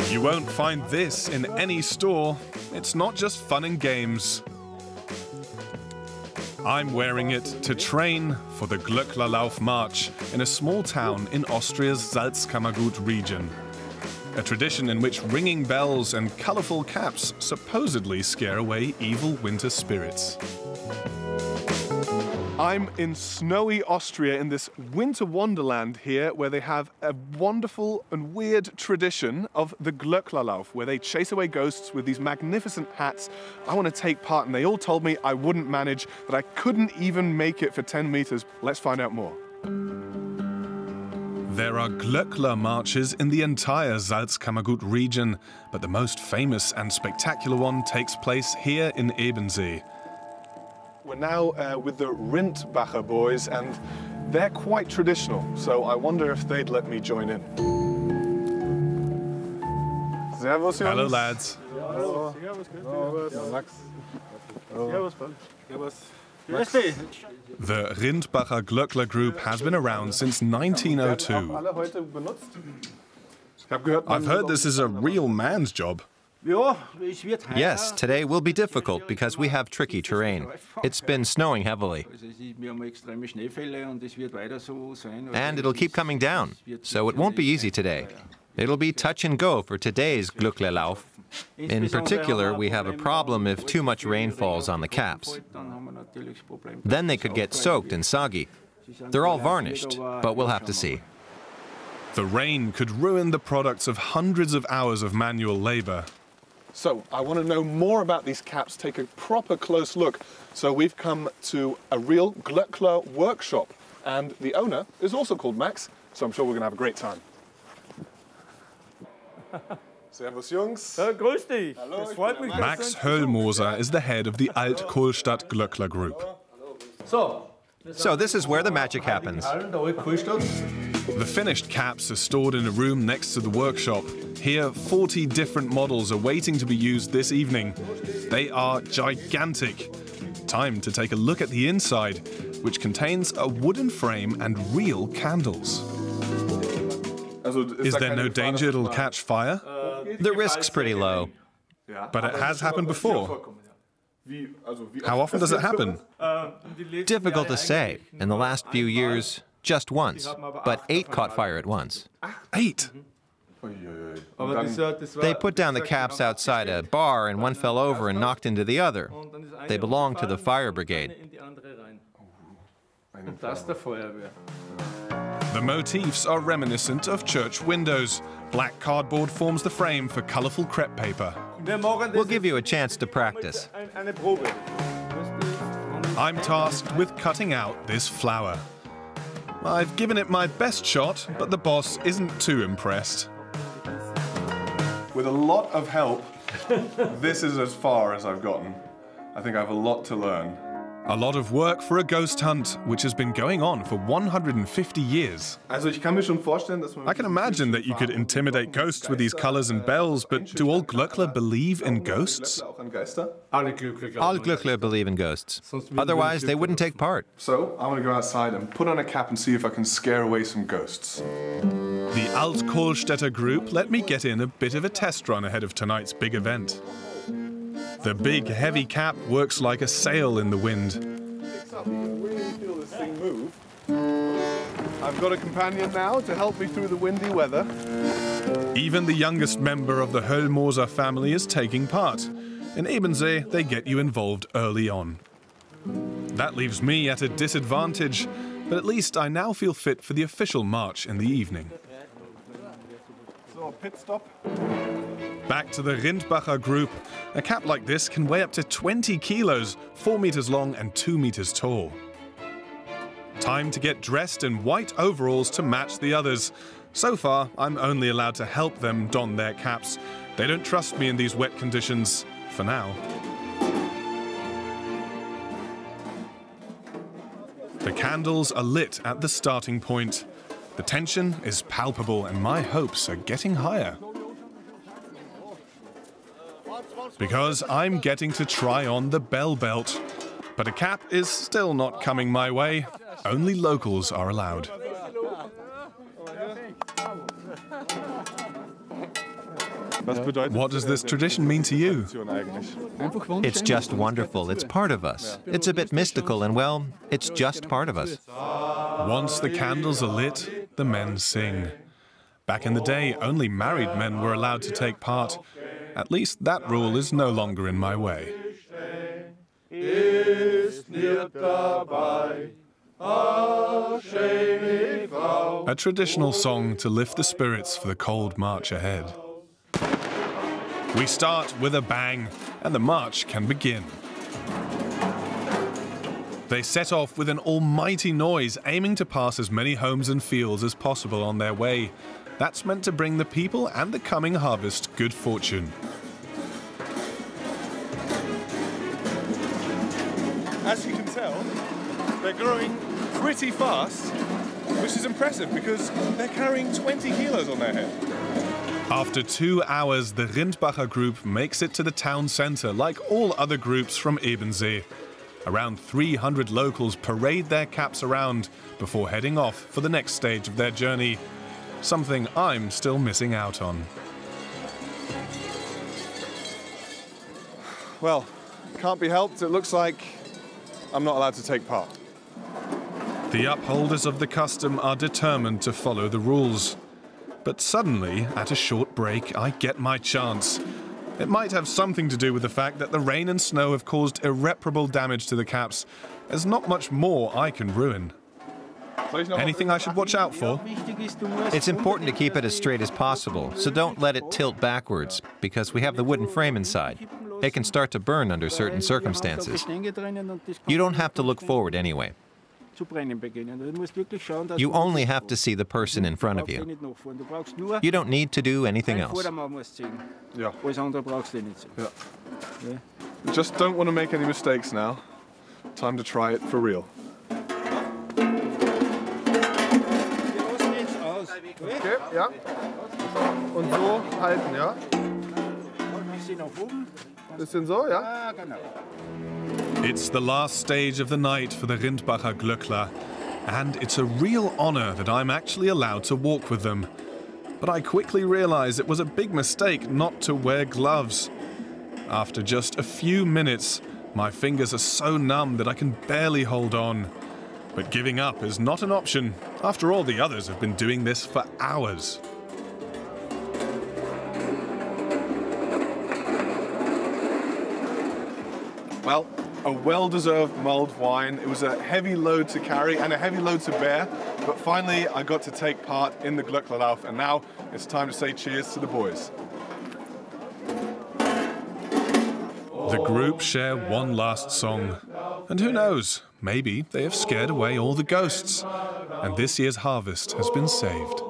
You won't find this in any store. It's not just fun and games. I'm wearing it to train for the Glöckerlauf march in a small town in Austria's Salzkammergut region. A tradition in which ringing bells and colourful caps supposedly scare away evil winter spirits. I'm in snowy Austria in this winter wonderland here where they have a wonderful and weird tradition of the Glöckerlauf, where they chase away ghosts with these magnificent hats. I want to take part and they all told me I wouldn't manage, that I couldn't even make it for 10 meters. Let's find out more. There are Glöckler marches in the entire Salzkammergut region, but the most famous and spectacular one takes place here in Ebensee. We're now with the Rindbacher boys, and they're quite traditional, so I wonder if they'd let me join in. Servus, Jungs. Hello, lads. Hello. The Rindbacher Glöckler group has been around since 1902. I've heard this is a real man's job. Yes, today will be difficult because we have tricky terrain. It's been snowing heavily. And it'll keep coming down, so it won't be easy today. It'll be touch and go for today's Glöckerlauf. In particular, we have a problem if too much rain falls on the caps. Then they could get soaked and soggy. They're all varnished, but we'll have to see. The rain could ruin the products of hundreds of hours of manual labor. So, I want to know more about these caps, take a proper close look. So we've come to a real Glöckler workshop. And the owner is also called Max, so I'm sure we're going to have a great time. Servus, Jungs. Grüß dich. Max Höllmoser is the head of the Alt-Kohlstadt Glöckler Group. So this is where the magic happens. The finished caps are stored in a room next to the workshop. Here, 40 different models are waiting to be used this evening. They are gigantic. Time to take a look at the inside, which contains a wooden frame and real candles. Is there no danger it'll catch fire? The risk's pretty low. But it has happened before. How often does it happen? Difficult to say. In the last few years, just once. But 8 caught fire at once. 8? They put down the caps outside a bar and one fell over and knocked into the other. They belong to the fire brigade. The motifs are reminiscent of church windows. Black cardboard forms the frame for colourful crepe paper. We'll give you a chance to practice. I'm tasked with cutting out this flower. I've given it my best shot, but the boss isn't too impressed. With a lot of help, this is as far as I've gotten. I think I have a lot to learn. A lot of work for a ghost hunt, which has been going on for 150 years. I can imagine that you could intimidate ghosts with these colors and bells, but do all Glöckler believe in ghosts? All Glöckler believe in ghosts. Otherwise, they wouldn't take part. So, I'm going to go outside and put on a cap and see if I can scare away some ghosts. The Alt-Kohlstädter group let me get in a bit of a test run ahead of tonight's big event. The big, heavy cap works like a sail in the wind. I've got a companion now to help me through the windy weather. Even the youngest member of the Höllmoser family is taking part. In Ebensee, they get you involved early on. That leaves me at a disadvantage, but at least I now feel fit for the official march in the evening. So, pit stop. Back to the Rindbacher group. A cap like this can weigh up to 20 kilos, 4 meters long and 2 meters tall. Time to get dressed in white overalls to match the others. So far, I'm only allowed to help them don their caps. They don't trust me in these wet conditions, for now. The candles are lit at the starting point. The tension is palpable and my hopes are getting higher. Because I'm getting to try on the bell belt. But a cap is still not coming my way. Only locals are allowed. What does this tradition mean to you? It's just wonderful. It's part of us. It's a bit mystical and, well, it's just part of us. Once the candles are lit, the men sing. Back in the day, only married men were allowed to take part. At least that rule is no longer in my way. A traditional song to lift the spirits for the cold march ahead. We start with a bang, and the march can begin. They set off with an almighty noise, aiming to pass as many homes and fields as possible on their way. That's meant to bring the people and the coming harvest good fortune. As you can tell, they're growing pretty fast, which is impressive because they're carrying 20 kilos on their head. After 2 hours, the Rindbacher group makes it to the town centre, like all other groups from Ebensee. Around 300 locals parade their caps around before heading off for the next stage of their journey, something I'm still missing out on. Well, can't be helped. It looks like I'm not allowed to take part. The upholders of the custom are determined to follow the rules. But suddenly, at a short break, I get my chance. It might have something to do with the fact that the rain and snow have caused irreparable damage to the caps. There's not much more I can ruin. Anything I should watch out for? It's important to keep it as straight as possible, so don't let it tilt backwards, because we have the wooden frame inside. It can start to burn under certain circumstances. You don't have to look forward anyway. You only have to see the person in front of you. You don't need to do anything else. Yeah. Just don't want to make any mistakes now. Time to try it for real. Okay, ja. Und so halten, ja. Bisschen so, ja. It's the last stage of the night for the Rindbacher Glöckler, and it's a real honor that I'm actually allowed to walk with them. But I quickly realize it was a big mistake not to wear gloves. After just a few minutes, my fingers are so numb that I can barely hold on. But giving up is not an option. After all, the others have been doing this for hours. Well, a well-deserved mulled wine. It was a heavy load to carry and a heavy load to bear, but finally I got to take part in the Glöckerlauf, and now it's time to say cheers to the boys. The group share one last song, and who knows, maybe they have scared away all the ghosts, and this year's harvest has been saved.